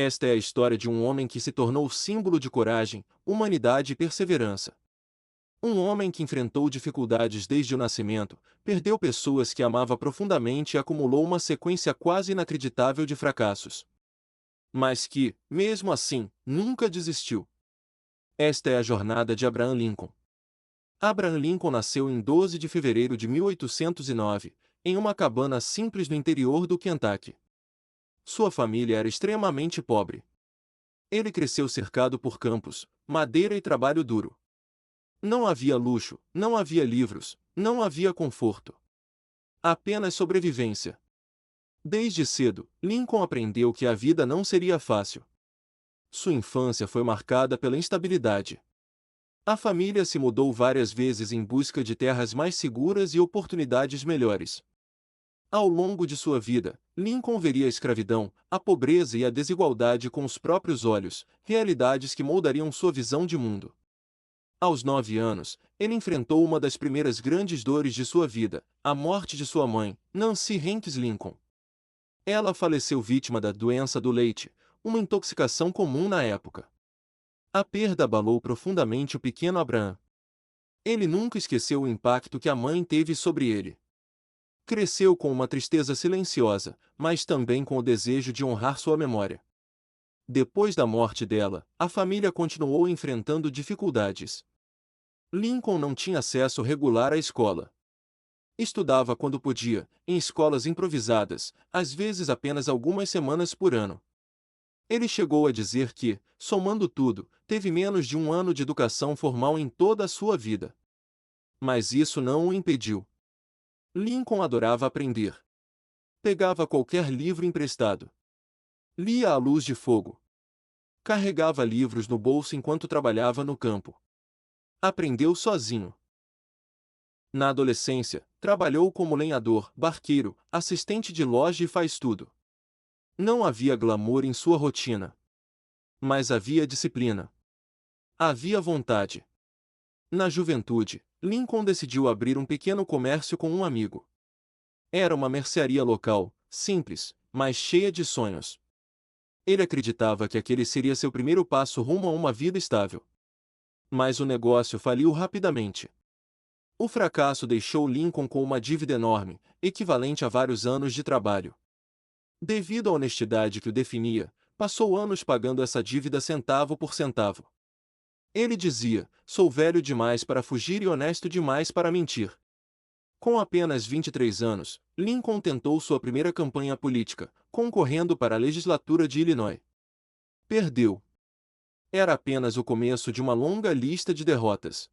Esta é a história de um homem que se tornou símbolo de coragem, humanidade e perseverança. Um homem que enfrentou dificuldades desde o nascimento, perdeu pessoas que amava profundamente e acumulou uma sequência quase inacreditável de fracassos. Mas que, mesmo assim, nunca desistiu. Esta é a jornada de Abraham Lincoln. Abraham Lincoln nasceu em 12 de fevereiro de 1809, em uma cabana simples no interior do Kentucky. Sua família era extremamente pobre. Ele cresceu cercado por campos, madeira e trabalho duro. Não havia luxo, não havia livros, não havia conforto. Apenas sobrevivência. Desde cedo, Lincoln aprendeu que a vida não seria fácil. Sua infância foi marcada pela instabilidade. A família se mudou várias vezes em busca de terras mais seguras e oportunidades melhores. Ao longo de sua vida, Lincoln veria a escravidão, a pobreza e a desigualdade com os próprios olhos, realidades que moldariam sua visão de mundo. Aos 9 anos, ele enfrentou uma das primeiras grandes dores de sua vida, a morte de sua mãe, Nancy Hanks Lincoln. Ela faleceu vítima da doença do leite, uma intoxicação comum na época. A perda abalou profundamente o pequeno Abraham. Ele nunca esqueceu o impacto que a mãe teve sobre ele. Cresceu com uma tristeza silenciosa, mas também com o desejo de honrar sua memória. Depois da morte dela, a família continuou enfrentando dificuldades. Lincoln não tinha acesso regular à escola. Estudava quando podia, em escolas improvisadas, às vezes apenas algumas semanas por ano. Ele chegou a dizer que, somando tudo, teve menos de um ano de educação formal em toda a sua vida. Mas isso não o impediu. Lincoln adorava aprender. Pegava qualquer livro emprestado. Lia à luz de fogo. Carregava livros no bolso enquanto trabalhava no campo. Aprendeu sozinho. Na adolescência, trabalhou como lenhador, barqueiro, assistente de loja e faz-tudo. Não havia glamour em sua rotina. Mas havia disciplina. Havia vontade. Na juventude, Lincoln decidiu abrir um pequeno comércio com um amigo. Era uma mercearia local, simples, mas cheia de sonhos. Ele acreditava que aquele seria seu primeiro passo rumo a uma vida estável. Mas o negócio faliu rapidamente. O fracasso deixou Lincoln com uma dívida enorme, equivalente a vários anos de trabalho. Devido à honestidade que o definia, passou anos pagando essa dívida centavo por centavo. Ele dizia: "Sou velho demais para fugir e honesto demais para mentir." Com apenas 23 anos, Lincoln tentou sua primeira campanha política, concorrendo para a legislatura de Illinois. Perdeu. Era apenas o começo de uma longa lista de derrotas.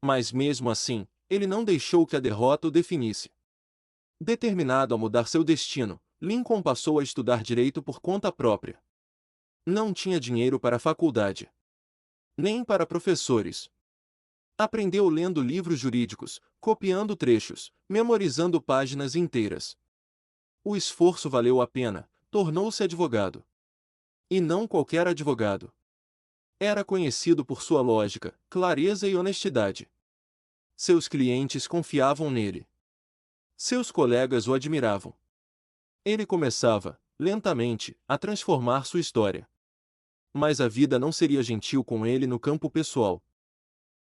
Mas mesmo assim, ele não deixou que a derrota o definisse. Determinado a mudar seu destino, Lincoln passou a estudar direito por conta própria. Não tinha dinheiro para a faculdade, nem para professores. Aprendeu lendo livros jurídicos, copiando trechos, memorizando páginas inteiras. O esforço valeu a pena, tornou-se advogado. E não qualquer advogado. Era conhecido por sua lógica, clareza e honestidade. Seus clientes confiavam nele. Seus colegas o admiravam. Ele começava, lentamente, a transformar sua história. Mas a vida não seria gentil com ele no campo pessoal.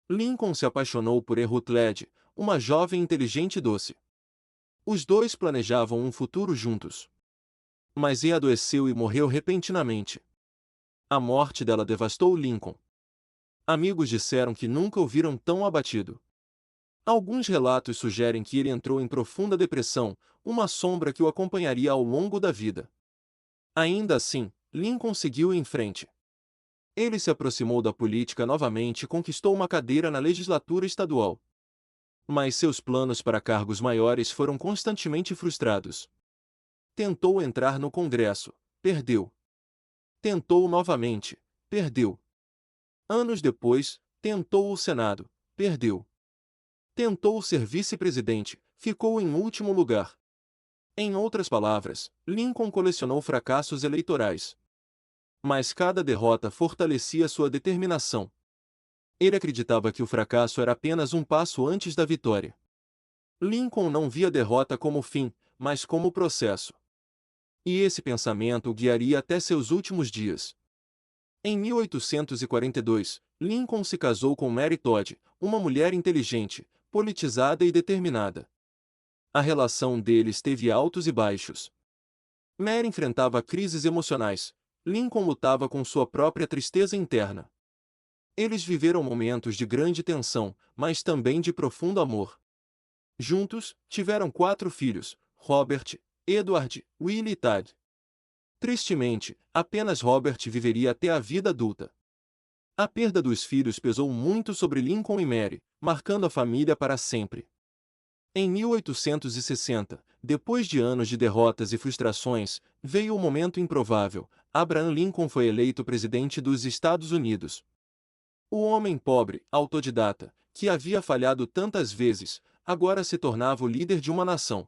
Lincoln se apaixonou por Ruth Led, uma jovem inteligente e doce. Os dois planejavam um futuro juntos. Mas adoeceu e morreu repentinamente. A morte dela devastou Lincoln. Amigos disseram que nunca o viram tão abatido. Alguns relatos sugerem que ele entrou em profunda depressão, uma sombra que o acompanharia ao longo da vida. Ainda assim, Lincoln seguiu em frente. Ele se aproximou da política novamente e conquistou uma cadeira na legislatura estadual. Mas seus planos para cargos maiores foram constantemente frustrados. Tentou entrar no Congresso, perdeu. Tentou novamente, perdeu. Anos depois, tentou o Senado, perdeu. Tentou ser vice-presidente, ficou em último lugar. Em outras palavras, Lincoln colecionou fracassos eleitorais. Mas cada derrota fortalecia sua determinação. Ele acreditava que o fracasso era apenas um passo antes da vitória. Lincoln não via a derrota como fim, mas como processo. E esse pensamento o guiaria até seus últimos dias. Em 1842, Lincoln se casou com Mary Todd, uma mulher inteligente, politizada e determinada. A relação deles teve altos e baixos. Mary enfrentava crises emocionais. Lincoln lutava com sua própria tristeza interna. Eles viveram momentos de grande tensão, mas também de profundo amor. Juntos, tiveram 4 filhos: Robert, Edward, Willie e Tad. Tristemente, apenas Robert viveria até a vida adulta. A perda dos filhos pesou muito sobre Lincoln e Mary, marcando a família para sempre. Em 1860, depois de anos de derrotas e frustrações, veio o momento improvável: Abraham Lincoln foi eleito presidente dos Estados Unidos. O homem pobre, autodidata, que havia falhado tantas vezes, agora se tornava o líder de uma nação.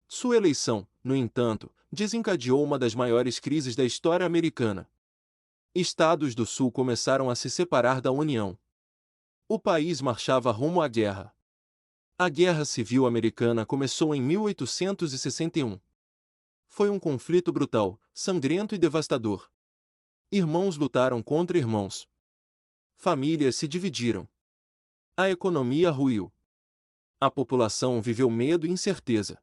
Sua eleição, no entanto, desencadeou uma das maiores crises da história americana. Estados do Sul começaram a se separar da União. O país marchava rumo à guerra. A Guerra Civil Americana começou em 1861. Foi um conflito brutal, sangrento e devastador. Irmãos lutaram contra irmãos. Famílias se dividiram. A economia ruiu. A população viveu medo e incerteza.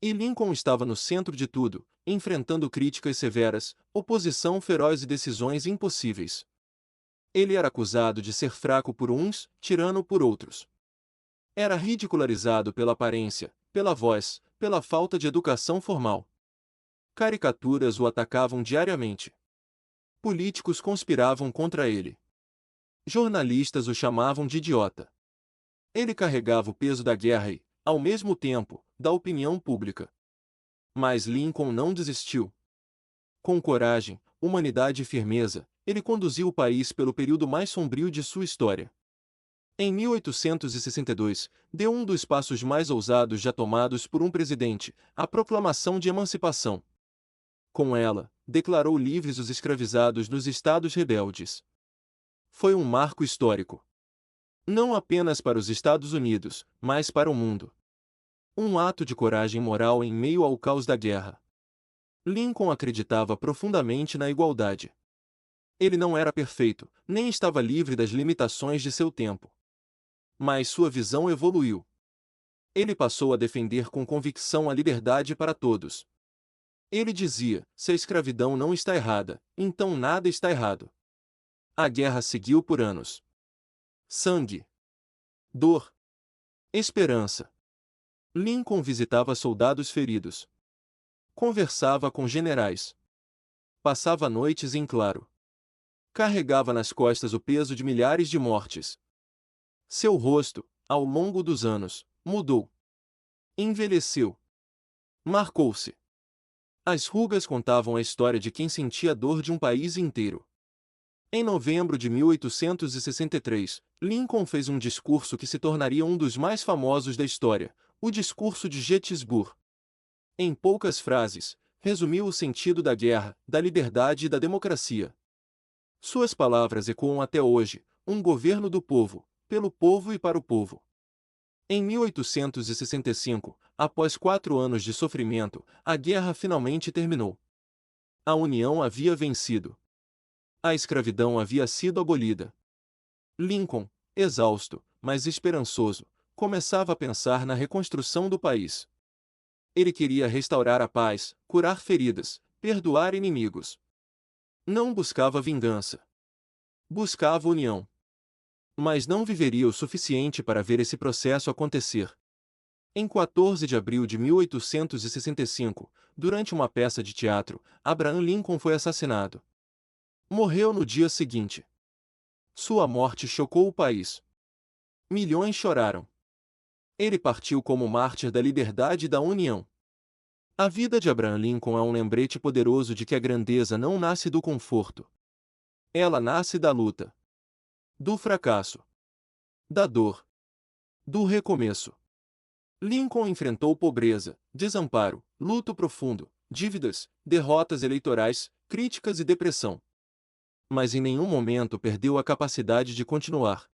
E Lincoln estava no centro de tudo, enfrentando críticas severas, oposição feroz e decisões impossíveis. Ele era acusado de ser fraco por uns, tirano por outros. Era ridicularizado pela aparência, pela voz, pela falta de educação formal. Caricaturas o atacavam diariamente. Políticos conspiravam contra ele. Jornalistas o chamavam de idiota. Ele carregava o peso da guerra e, ao mesmo tempo, da opinião pública. Mas Lincoln não desistiu. Com coragem, humanidade e firmeza, ele conduziu o país pelo período mais sombrio de sua história. Em 1862, deu um dos passos mais ousados já tomados por um presidente, a Proclamação de Emancipação. Com ela, declarou livres os escravizados nos estados rebeldes. Foi um marco histórico. Não apenas para os Estados Unidos, mas para o mundo. Um ato de coragem moral em meio ao caos da guerra. Lincoln acreditava profundamente na igualdade. Ele não era perfeito, nem estava livre das limitações de seu tempo. Mas sua visão evoluiu. Ele passou a defender com convicção a liberdade para todos. Ele dizia: se a escravidão não está errada, então nada está errado. A guerra seguiu por anos. Sangue, dor, esperança. Lincoln visitava soldados feridos. Conversava com generais. Passava noites em claro. Carregava nas costas o peso de milhares de mortes. Seu rosto, ao longo dos anos, mudou. Envelheceu. Marcou-se. As rugas contavam a história de quem sentia a dor de um país inteiro. Em novembro de 1863, Lincoln fez um discurso que se tornaria um dos mais famosos da história, o Discurso de Gettysburg. Em poucas frases, resumiu o sentido da guerra, da liberdade e da democracia. Suas palavras ecoam até hoje: um governo do povo, pelo povo e para o povo. Em 1865, após 4 anos de sofrimento, a guerra finalmente terminou. A União havia vencido. A escravidão havia sido abolida. Lincoln, exausto, mas esperançoso, começava a pensar na reconstrução do país. Ele queria restaurar a paz, curar feridas, perdoar inimigos. Não buscava vingança. Buscava união. Mas não viveria o suficiente para ver esse processo acontecer. Em 14 de abril de 1865, durante uma peça de teatro, Abraham Lincoln foi assassinado. Morreu no dia seguinte. Sua morte chocou o país. Milhões choraram. Ele partiu como mártir da liberdade e da união. A vida de Abraham Lincoln é um lembrete poderoso de que a grandeza não nasce do conforto. Ela nasce da luta, do fracasso, da dor, do recomeço. Lincoln enfrentou pobreza, desamparo, luto profundo, dívidas, derrotas eleitorais, críticas e depressão. Mas em nenhum momento perdeu a capacidade de continuar.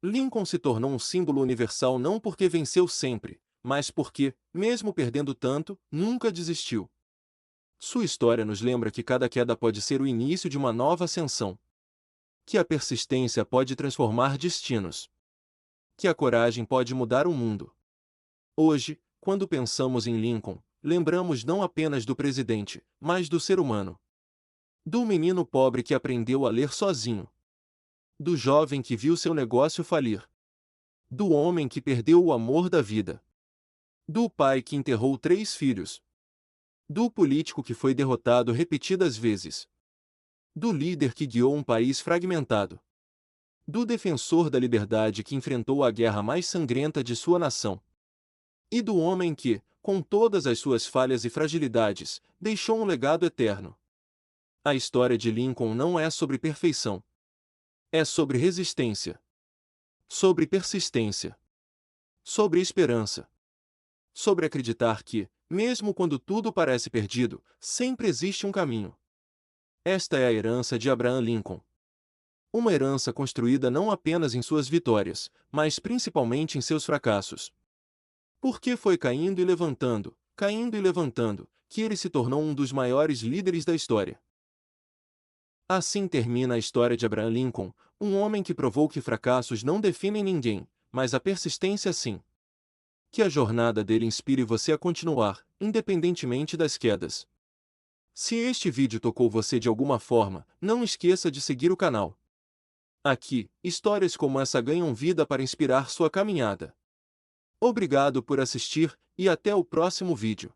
Lincoln se tornou um símbolo universal não porque venceu sempre, mas porque, mesmo perdendo tanto, nunca desistiu. Sua história nos lembra que cada queda pode ser o início de uma nova ascensão, que a persistência pode transformar destinos, que a coragem pode mudar o mundo. Hoje, quando pensamos em Lincoln, lembramos não apenas do presidente, mas do ser humano. Do menino pobre que aprendeu a ler sozinho. Do jovem que viu seu negócio falir. Do homem que perdeu o amor da vida. Do pai que enterrou 3 filhos. Do político que foi derrotado repetidas vezes. Do líder que guiou um país fragmentado. Do defensor da liberdade que enfrentou a guerra mais sangrenta de sua nação. E do homem que, com todas as suas falhas e fragilidades, deixou um legado eterno. A história de Lincoln não é sobre perfeição. É sobre resistência. Sobre persistência. Sobre esperança. Sobre acreditar que, mesmo quando tudo parece perdido, sempre existe um caminho. Esta é a herança de Abraham Lincoln. Uma herança construída não apenas em suas vitórias, mas principalmente em seus fracassos. Porque foi caindo e levantando, que ele se tornou um dos maiores líderes da história. Assim termina a história de Abraham Lincoln, um homem que provou que fracassos não definem ninguém, mas a persistência sim. Que a jornada dele inspire você a continuar, independentemente das quedas. Se este vídeo tocou você de alguma forma, não esqueça de seguir o canal. Aqui, histórias como essa ganham vida para inspirar sua caminhada. Obrigado por assistir, e até o próximo vídeo.